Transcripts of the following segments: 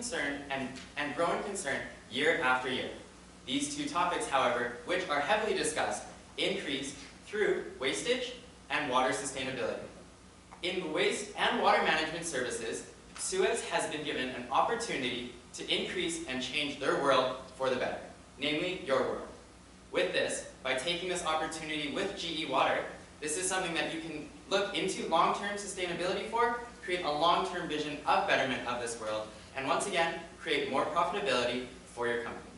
concern and growing concern year after year. These two topics, however, which are heavily discussed, increase through wastage and water sustainability. In the waste and water management services, Suez has been given an opportunity to increase and change their world for the better, namely your world. With this, by taking this opportunity with GE Water, this is something that you can look into long-term sustainability for, create a long-term vision of betterment of this world, and once again, create more profitability for your company.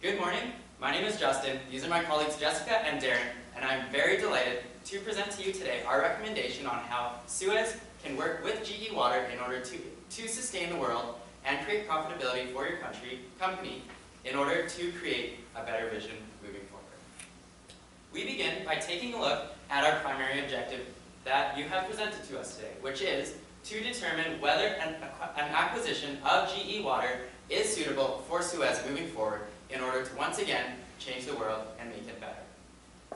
Good morning, my name is Justin, these are my colleagues Jessica and Darren, and I'm very delighted to present to you today our recommendation on how Suez can work with GE Water in order to sustain the world and create profitability for your company in order to create a better vision moving forward. We begin by taking a look at our primary objective that you have presented to us today, which is to determine whether an acquisition of GE Water is suitable for Suez moving forward in order to once again change the world and make it better.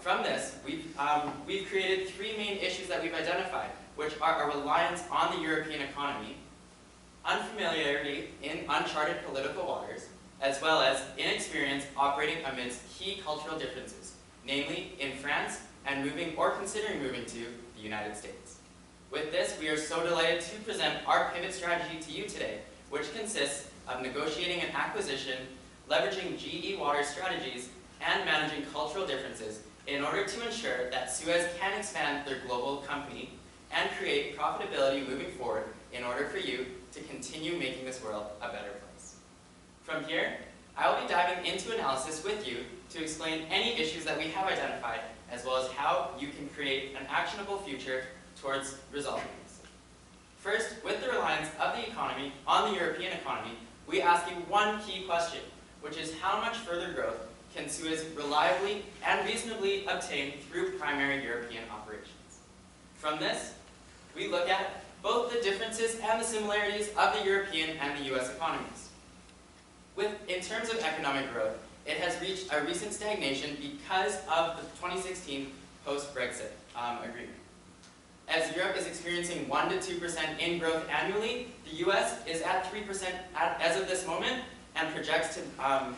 From this, we've created three main issues that we've identified, which are a reliance on the European economy, unfamiliarity in uncharted political waters, as well as inexperience operating amidst key cultural differences, namely in France and moving or considering moving to the United States. With this, we are so delighted to present our pivot strategy to you today, which consists of negotiating an acquisition, leveraging GE Water strategies, and managing cultural differences in order to ensure that Suez can expand their global company and create profitability moving forward in order for you to continue making this world a better place. From here, I will be diving into analysis with you to explain any issues that we have identified, as well as how you can create an actionable future towards resolving these. First, with the reliance of the economy on the European economy, we ask you one key question, which is how much further growth can Suez reliably and reasonably obtain through primary European operations. From this, we look at both the differences and the similarities of the European and the US economies. In terms of economic growth, it has reached a recent stagnation because of the 2016 post-Brexit agreement. As Europe is experiencing 1 to 2% in growth annually, the US is at 3% as of this moment and projects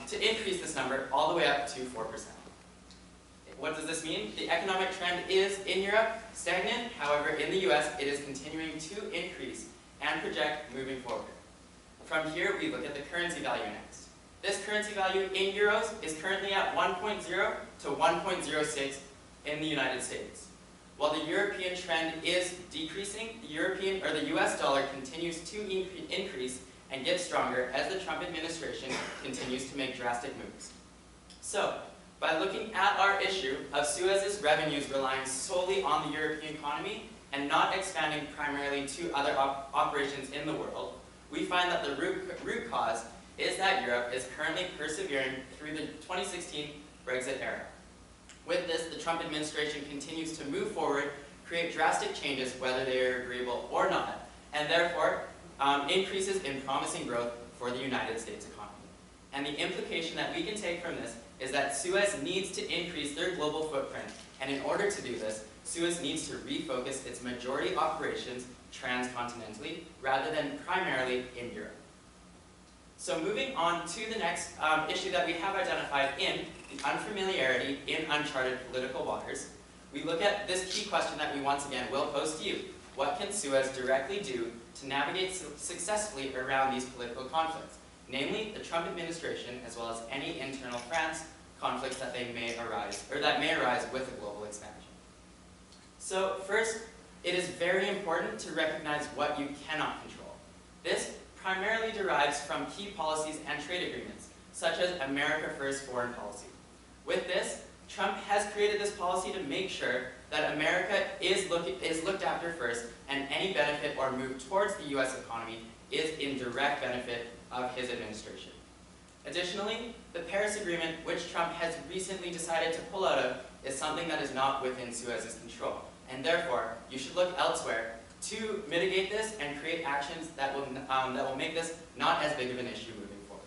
to increase this number all the way up to 4%. What does this mean? The economic trend is, in Europe, stagnant. However, in the US, it is continuing to increase and project moving forward. From here, we look at the currency value next. This currency value in euros is currently at 1.0 to 1.06 in the United States. While the European trend is decreasing, the US dollar continues to increase and get stronger as the Trump administration continues to make drastic moves. So, by looking at our issue of Suez's revenues relying solely on the European economy and not expanding primarily to other operations in the world, we find that the root cause is that Europe is currently persevering through the 2016 Brexit era. With this, the Trump administration continues to move forward, create drastic changes whether they are agreeable or not, and therefore increases in promising growth for the United States economy. And the implication that we can take from this is that Suez needs to increase their global footprint, and in order to do this, Suez needs to refocus its majority operations transcontinentally rather than primarily in Europe. So moving on to the next issue that we have identified in the unfamiliarity in uncharted political waters, we look at this key question that we once again will pose to you. What can Suez directly do to navigate successfully around these political conflicts, namely the Trump administration as well as any internal France conflicts that may arise with the global expansion. So first, it is very important to recognize what you cannot control. This primarily derives from key policies and trade agreements, such as America First foreign policy. With this, Trump has created this policy to make sure that America is looked after first, and any benefit or move towards the US economy is in direct benefit of his administration. Additionally, the Paris Agreement, which Trump has recently decided to pull out of, is something that is not within Suez's control, and therefore, you should look elsewhere to mitigate this and create actions that will make this not as big of an issue moving forward.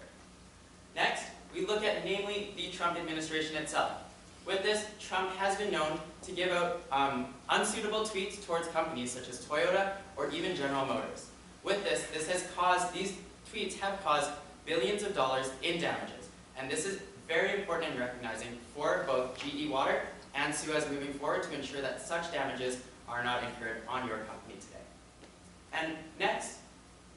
Next, we look at namely the Trump administration itself. With this, Trump has been known to give out unsuitable tweets towards companies such as Toyota or even General Motors. With this, this has caused these tweets have caused billions of dollars in damages. And this is very important in recognizing for both GE Water and Suez moving forward to ensure that such damages are not incurred on your company today. And next,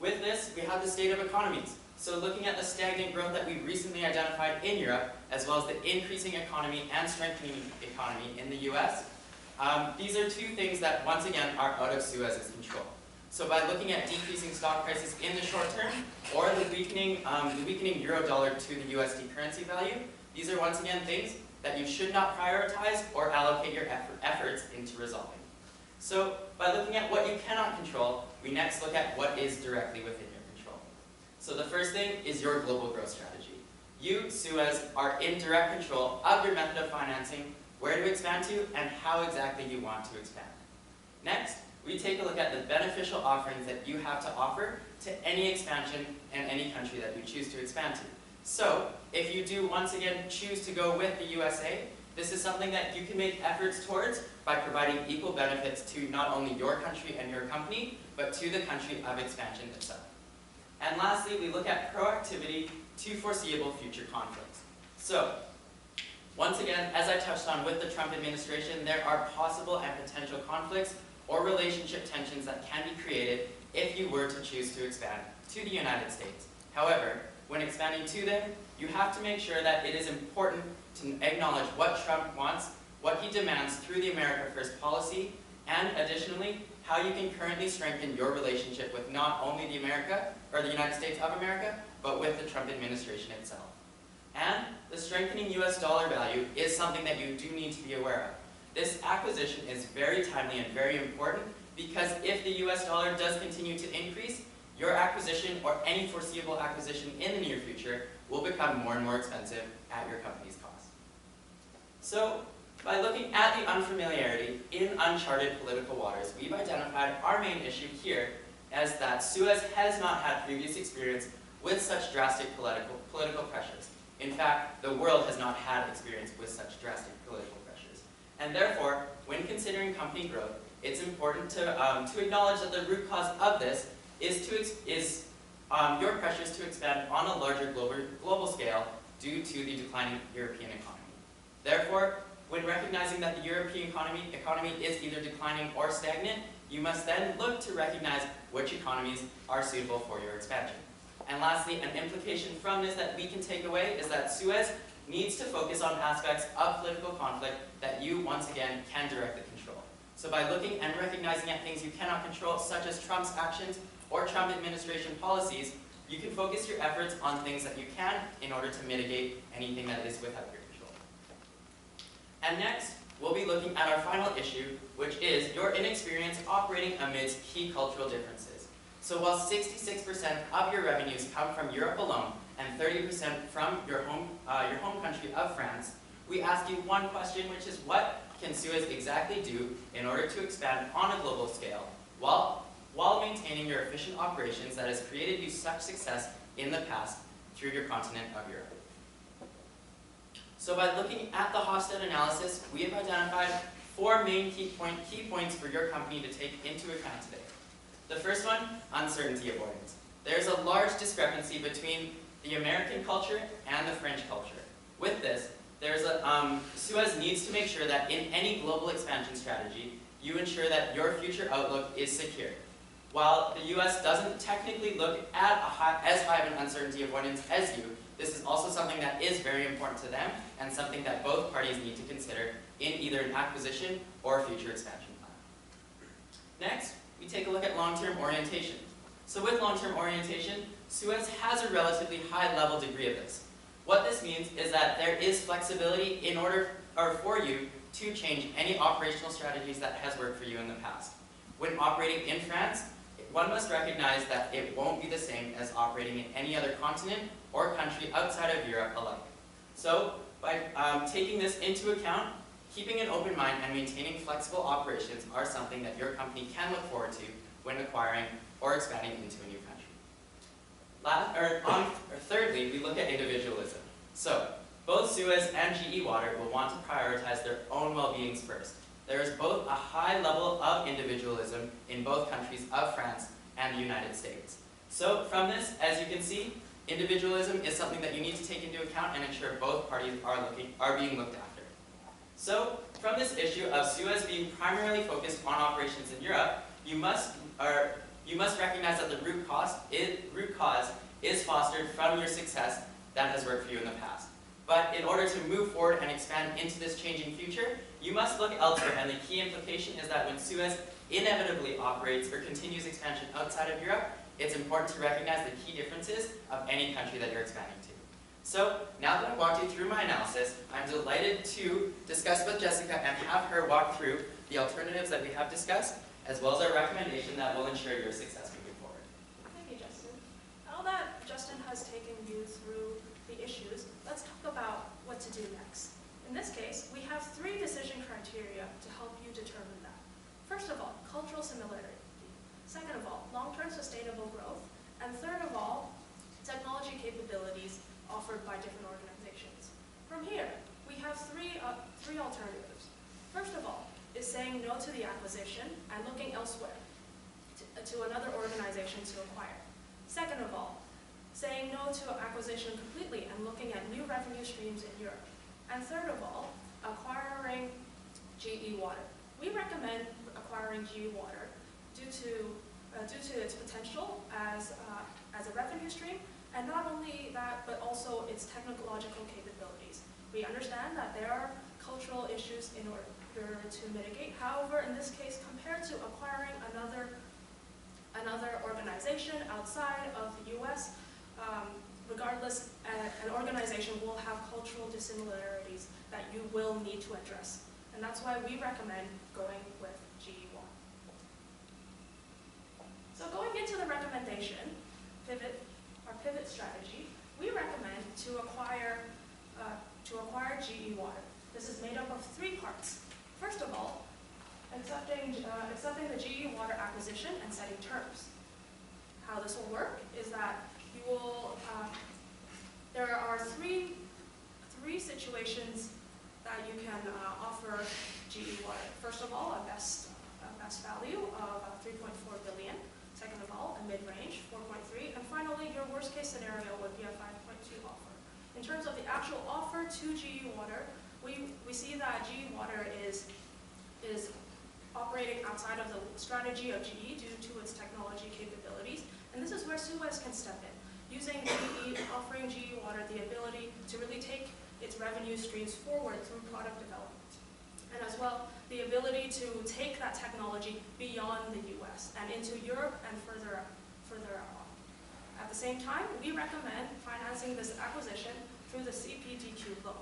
with this, we have the state of economies. So looking at the stagnant growth that we've recently identified in Europe, as well as the increasing economy and strengthening economy in the US, these are two things that, once again, are out of Suez's control. So by looking at decreasing stock prices in the short term, or the weakening euro-dollar to the USD currency value, these are once again things that you should not prioritize or allocate your efforts into resolving. So by looking at what you cannot control, we next look at what is directly within your control. So the first thing is your global growth strategy. You, Suez, are in direct control of your method of financing, where to expand to, and how exactly you want to expand. Next, we take a look at the beneficial offerings that you have to offer to any expansion in any country that you choose to expand to. So, if you do once again choose to go with the USA, this is something that you can make efforts towards by providing equal benefits to not only your country and your company, but to the country of expansion itself. And lastly, we look at proactivity to foreseeable future conflicts. So, once again, as I touched on with the Trump administration, there are possible and potential conflicts or relationship tensions that can be created if you were to choose to expand to the United States. However, when expanding to them, you have to make sure that it is important to acknowledge what Trump wants, what he demands through the America First policy, and additionally, how you can currently strengthen your relationship with not only the United States of America, but with the Trump administration itself. And the strengthening US dollar value is something that you do need to be aware of. This acquisition is very timely and very important because if the US dollar does continue to increase, your acquisition or any foreseeable acquisition in the near future will become more and more expensive at your company's cost. So, by looking at the unfamiliarity in uncharted political waters, we've identified our main issue here as that Suez has not had previous experience with such drastic political pressures. In fact, the world has not had experience with such drastic political pressures. And therefore, when considering company growth, it's important to acknowledge that the root cause of this is your pressures to expand on a larger global scale due to the declining European economy. Therefore, when recognizing that the European economy is either declining or stagnant, you must then look to recognize which economies are suitable for your expansion. And lastly, an implication from this that we can take away is that Suez needs to focus on aspects of political conflict that you, once again, can directly control. So by looking and recognizing at things you cannot control, such as Trump's actions or Trump administration policies, you can focus your efforts on things that you can in order to mitigate anything that is without your control. And next, we'll be looking at our final issue, which is your inexperience operating amidst key cultural differences. So while 66% of your revenues come from Europe alone and 30% from your home country of France, we ask you one question, which is what can Suez exactly do in order to expand on a global scale while maintaining your efficient operations that has created you such success in the past through your continent of Europe. So by looking at the Hofstede analysis, we have identified four main key points for your company to take into account today. The first one, uncertainty avoidance. There's a large discrepancy between the American culture and the French culture. With this, Suez needs to make sure that in any global expansion strategy, you ensure that your future outlook is secure. While the US doesn't technically look at as high of an uncertainty avoidance as you, this is also something that is very important to them and something that both parties need to consider in either an acquisition or a future expansion plan. Next, we take a look at long-term orientation. So with long-term orientation, Suez has a relatively high-level degree of this. What this means is that there is flexibility in order for you to change any operational strategies that has worked for you in the past. When operating in France, one must recognize that it won't be the same as operating in any other continent or country outside of Europe alike. So, by taking this into account, keeping an open mind and maintaining flexible operations are something that your company can look forward to when acquiring or expanding into a new country. Thirdly, we look at individualism. So, both Suez and GE Water will want to prioritize their own well-beings first. There is both a high level of individualism in both countries of France and the United States. So from this, as you can see, individualism is something that you need to take into account and ensure both parties are being looked after. So from this issue of Suez being primarily focused on operations in Europe, you must recognize that the root cause is fostered from your success that has worked for you in the past. But in order to move forward and expand into this changing future, you must look elsewhere, and the key implication is that when Suez inevitably operates or continues expansion outside of Europe, it's important to recognize the key differences of any country that you're expanding to. So now that I've walked you through my analysis, I'm delighted to discuss with Jessica and have her walk through the alternatives that we have discussed, as well as our recommendation that will ensure your success moving forward. Thank you, Justin. Now that Justin has taken you through the issues, let's talk about what to do next. In this case, we have 3 decision criteria to help you determine that. First of all, cultural similarity. Second of all, long-term sustainable growth. And third of all, technology capabilities offered by different organizations. From here, we have three alternatives. First of all, is saying no to the acquisition and looking elsewhere to another organization to acquire. Second of all, saying no to acquisition completely and looking at new revenue streams in Europe. And third of all, acquiring GE Water. We recommend acquiring GE Water due to its potential as a revenue stream, and not only that, but also its technological capabilities. We understand that there are cultural issues in order to mitigate. However, in this case, compared to acquiring another organization outside of the U.S., regardless, an organization will have cultural dissimilarities that you will need to address. And that's why we recommend going with GE Water. So going into the recommendation, our pivot strategy, we recommend to acquire GE Water. This is made up of 3 parts. First of all, accepting the GE Water acquisition and setting terms. How this will work is that you will, there are three situations that you can offer GE Water. First of all, a best value of 3.4 billion. Second of all, a mid-range, 4.3. And finally, your worst case scenario would be a 5.2 offer. In terms of the actual offer to GE Water, we see that GE Water is operating outside of the strategy of GE due to its technology capabilities. And this is where Suez can step in, offering GE Water the ability to really take its revenue streams forward through product development. And as well, the ability to take that technology beyond the US and into Europe and further out. At the same time, we recommend financing this acquisition through the CPDQ loan.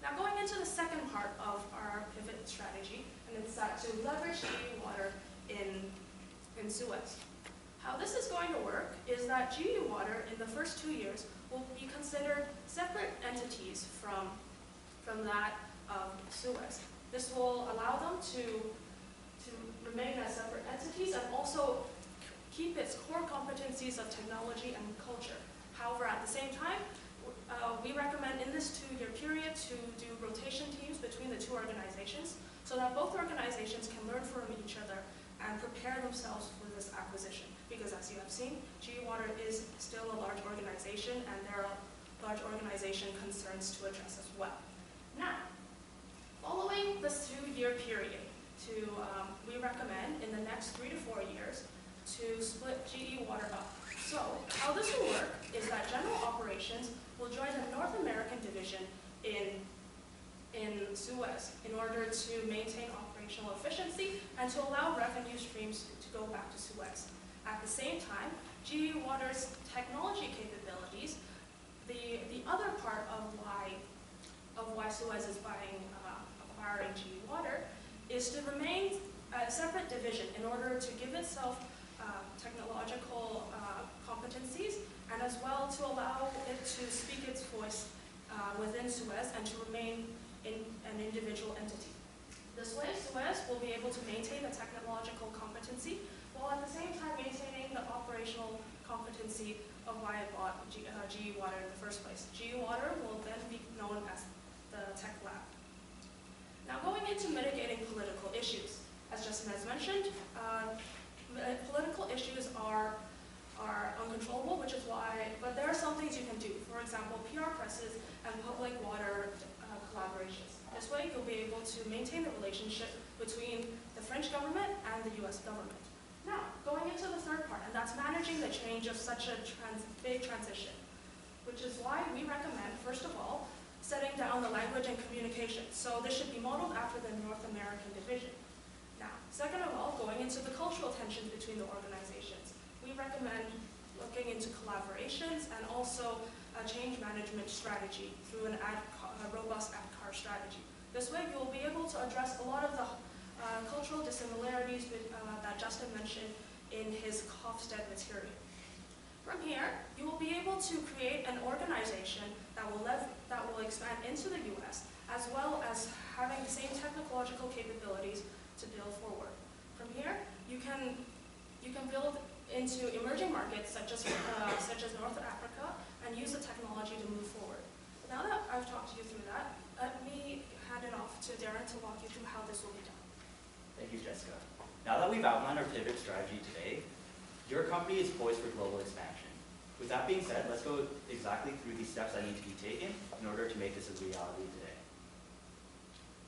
Now going into the second part of our pivot strategy, and it's that to leverage GE Water in Suez. How this is going to work is that GE Water in the first 2 years will be considered separate entities from that of Suez. This will allow them to remain as separate entities and also keep its core competencies of technology and culture. However, at the same time, we recommend in this 2-year period to do rotation teams between the 2 organizations so that both organizations can learn from each other and prepare themselves for this acquisition. Because as you have seen, GE Water is still a large organization and there are large organization concerns to address as well. Now, following this 2-year period, we recommend in the next 3 to 4 years to split GE Water up. So how this will work is that General Operations will join the North American division in Suez in order to maintain operational efficiency and to allow revenue streams to go back to Suez. At the same time, GE Water's technology capabilities, the other part of why Suez is acquiring GE Water is to remain a separate division in order to give itself technological competencies and as well to allow it to speak its voice within Suez and to remain in an individual entity. This way, Suez will be able to maintain the technological competency while at the same time maintaining the operational competency of why it bought GE Water in the first place. GE Water will then be known as the Tech Lab. Now going into mitigating political issues. As Justin has mentioned, political issues are are uncontrollable, which is why, but there are some things you can do. For example, PR presses and public water collaborations. This way, you'll be able to maintain the relationship between the French government and the US government. Now, going into the third part, and that's managing the change of such a big transition, which is why we recommend, first of all, setting down the language and communication. So this should be modeled after the North American division. Now, second of all, going into the cultural tensions between the organizations. We recommend looking into collaborations and also a change management strategy through a robust ADCAR strategy. This way, you'll be able to address a lot of the cultural dissimilarities that Justin mentioned in his Hofstede material. From here, you will be able to create an organization that will expand into the US, as well as having the same technological capabilities to build forward. From here, you can build into emerging markets such as North Africa and use the technology to move forward. Now that I've talked you through that, let me hand it off to Darren to walk you through how this will be done. Thank you, Jessica. Now that we've outlined our pivot strategy today, your company is poised for global expansion. With that being said, let's go exactly through these steps that need to be taken in order to make this a reality today.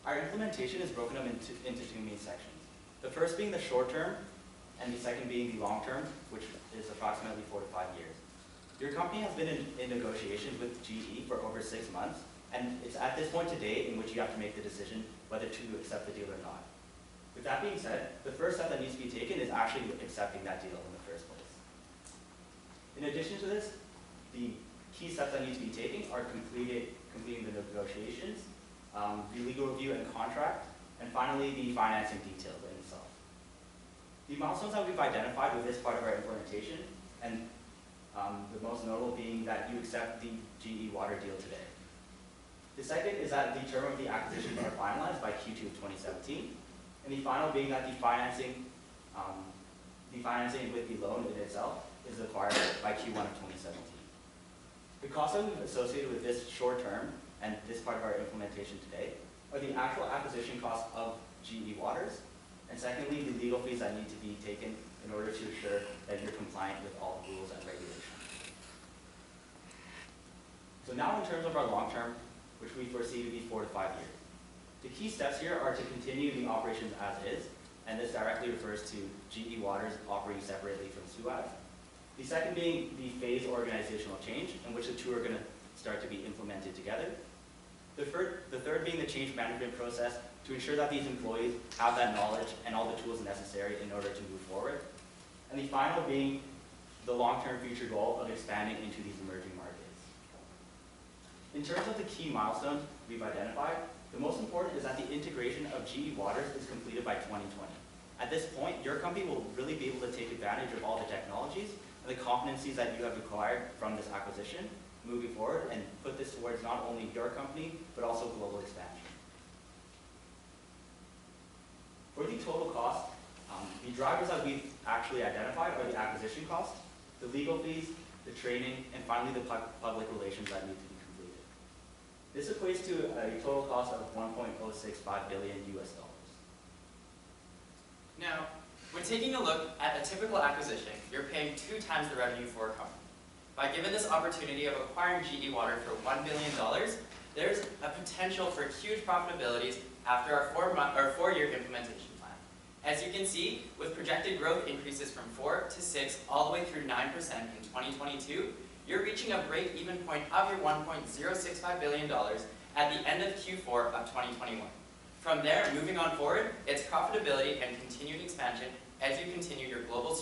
Our implementation is broken up into two main sections. The first being the short term, and the second being the long term, which is approximately 4 to 5 years. Your company has been in negotiations with GE for over 6 months, and it's at this point today in which you have to make the decision whether to accept the deal or not. With that being said, the first step that needs to be taken is actually accepting that deal in the first place. In addition to this, the key steps that need to be taken are completing the negotiations, the legal review and contract, and finally the financing details in itself. The milestones that we've identified with this part of our implementation, and the most notable being that you accept the GE Water deal today. The second is that the term of the acquisition are finalized by Q2 of 2017, and the final being that the financing with the loan in itself is acquired by Q1 of 2017. The costs that we've associated with this short term and this part of our implementation today are the actual acquisition costs of GE Waters, and secondly, the legal fees that need to be taken in order to ensure that you're compliant with all the rules and regulations. So now in terms of our long term, which we foresee to be 4 to 5 years. The key steps here are to continue the operations as is, and this directly refers to GE Waters operating separately from SUAS. The second being the phased organizational change, in which the two are going to start to be implemented together. The third being the change management process to ensure that these employees have that knowledge and all the tools necessary in order to move forward. And the final being the long-term future goal of expanding into these emerging markets. In terms of the key milestones we've identified, the most important is that the integration of GE Waters is completed by 2020. At this point, your company will really be able to take advantage of all the technologies and the competencies that you have acquired from this acquisition moving forward and put this towards not only your company, but also global expansion. For the total cost, the drivers that we've actually identified are the acquisition cost, the legal fees, the training, and finally the public relations that need to be completed. This equates to a total cost of $1.065 billion US. Now, when taking a look at a typical acquisition, you're paying 2 times the revenue for a company. By given this opportunity of acquiring GE Water for $1 billion, there's a potential for huge profitabilities after our 4-year implementation plan. As you can see, with projected growth increases from 4 to 6 all the way through 9% in 2022, you're reaching a break-even point of your $1.065 billion at the end of Q4 of 2021. From there, moving on forward, it's profitability and continued expansion as you continue your global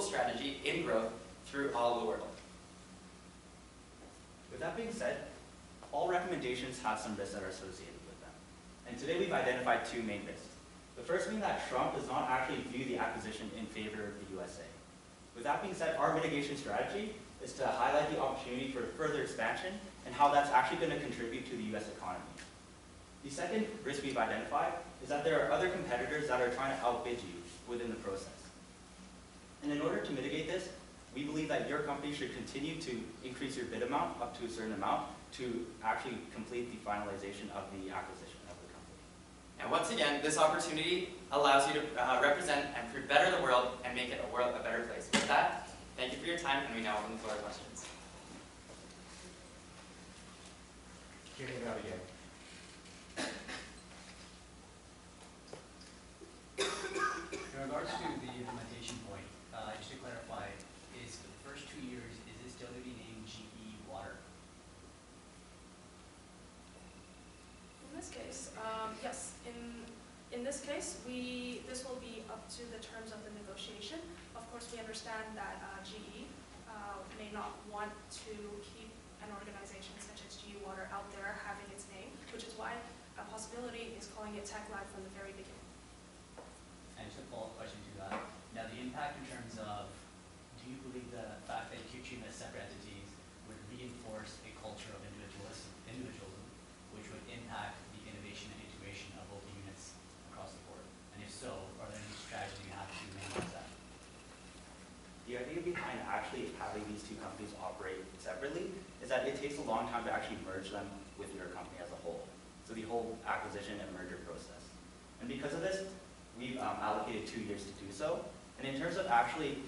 strategy in growth through all the world. With that being said, all recommendations have some risks that are associated with them. And today we've identified 2 main risks. The first being that Trump does not actually view the acquisition in favor of the USA. With that being said, our mitigation strategy is to highlight the opportunity for further expansion and how that's actually going to contribute to the US economy. The second risk we've identified is that there are other competitors that are trying to outbid you within the process. And in order to mitigate this, we believe that your company should continue to increase your bid amount up to a certain amount to actually complete the finalization of the acquisition of the company. And once again, this opportunity allows you to represent and better the world and make it a better place. With that, Thank you for your time, and we now open the floor to questions. Getting it out again. In regards to the implementation point, just to clarify, is for the first 2 years, is it still going to be named GE Water? In this case, yes. In this case, this will be up to the terms of the negotiation. Of course, we understand that GE may not want to keep an organization such as GE Water out there having its name, which is why a possibility is calling it TechLab from the very beginning. And just a follow-up question to that. Now, the impact in terms of, do you believe the fact that you keep treating them as separate entities would reinforce a culture of individualism, which would impact the innovation and integration of both units across the board? And if so, are there any strategies you have to minimize that? The idea behind actually having these two companies operate separately is that it takes a long time to actually merge them with your company as a whole. So the whole acquisition and merger process. And because of this, we've allocated 2 years to do so. And in terms of actually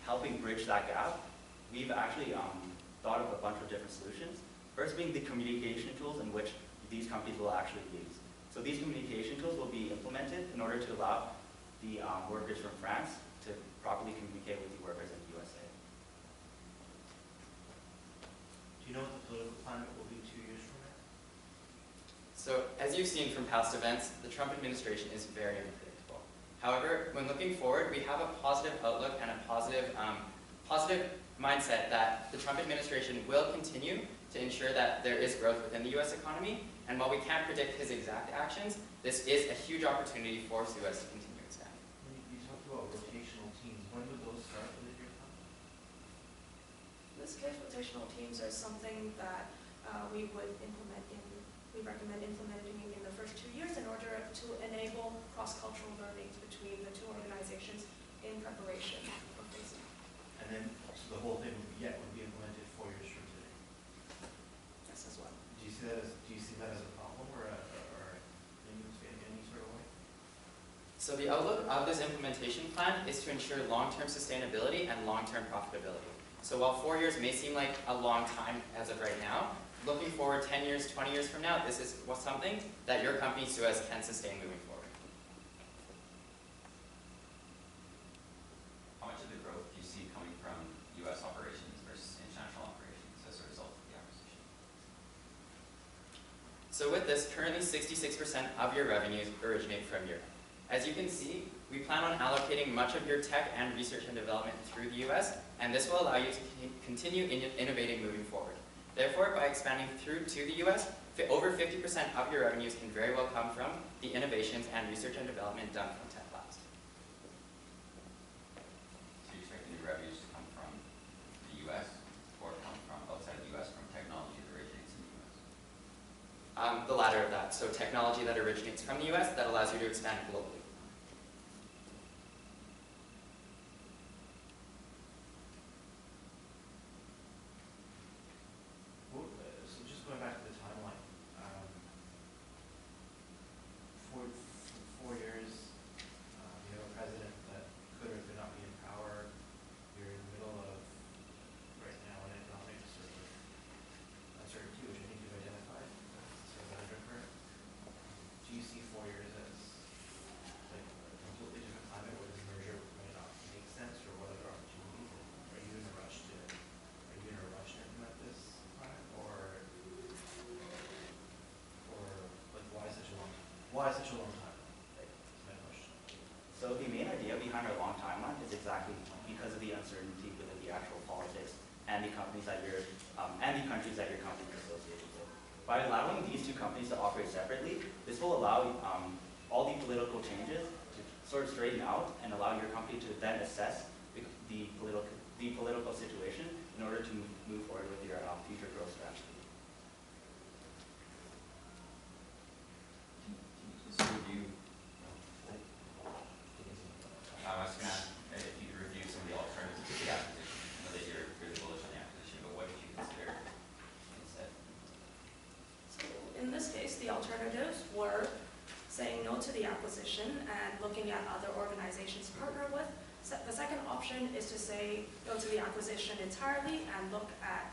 helping bridge that gap, we've actually thought of a bunch of different solutions. First being the communication tools in which these companies will actually use. So these communication tools will be implemented in order to allow the workers from France to properly communicate with the workers in the USA. Do you know what the political climate will be 2 years from now? So, as you've seen from past events, the Trump administration is very unpredictable. However, when looking forward, we have a positive outlook and a positive mindset that the Trump administration will continue to ensure that there is growth within the U.S. economy. And while we can't predict his exact actions, this is a huge opportunity for Suez to continue expanding. You talked about rotational teams. When would those start within your company? In this case, rotational teams are something that we recommend implementing in the first 2 years in order to enable cross-cultural learnings between the two organizations in preparation for phase 2. And then, so the whole thing would be implemented 4 years from today. Yes, as well. Do you see that as a problem or in any sort of way? So the outlook of this implementation plan is to ensure long-term sustainability and long-term profitability. So while 4 years may seem like a long time as of right now, looking forward 10 years, 20 years from now, this is something that your company, Suez, can sustain moving forward. How much of the growth do you see coming from U.S. operations versus international operations as a result of the acquisition? So with this, currently 66% of your revenues originate from Europe. As you can see, we plan on allocating much of your tech and research and development through the U.S., and this will allow you to continue innovating moving forward. Therefore, by expanding through to the U.S., over 50% of your revenues can very well come from the innovations and research and development done from Tech Labs. So you expect the revenues to come from the U.S. or come from outside the U.S. from technology that originates in the U.S.? The latter of that, so technology that originates from the U.S. that allows you to expand globally. So just going back to the timeline, 4 years, you have a president that could or could not be in power. You're in the middle of, right now, an economic sort of uncertainty, which I think you've identified sort of undercurrent. Do you see 4 years as like a completely different climate where this merger may not make sense, or what other opportunities? Are you in a rush to implement this plan, or like why such a long time? Why such a long time? That's my question. So the main idea behind our long timeline is exactly because of the uncertainty within the actual politics and the companies that and the countries that your company is associated with. By allowing these two companies to operate separately, this will allow all the political changes to sort of straighten out and allow your company to then assess the political situation in order to move forward with your future growth strategy. Can you just review? I was going to ask if you could review some of the alternatives to the acquisition. I know that you're really bullish on the acquisition, but what did you consider instead? So in this case, the alternatives were saying no to the acquisition and looking at other organizations to partner with, The second option is to say go to the acquisition entirely and look at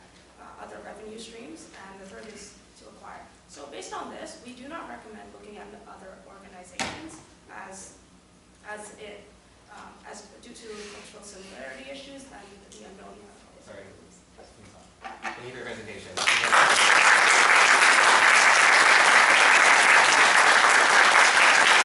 other revenue streams, and the third is to acquire. So based on this, we do not recommend looking at other organizations as due to cultural similarity issues and the unknown. Sorry. Thank you for your presentation.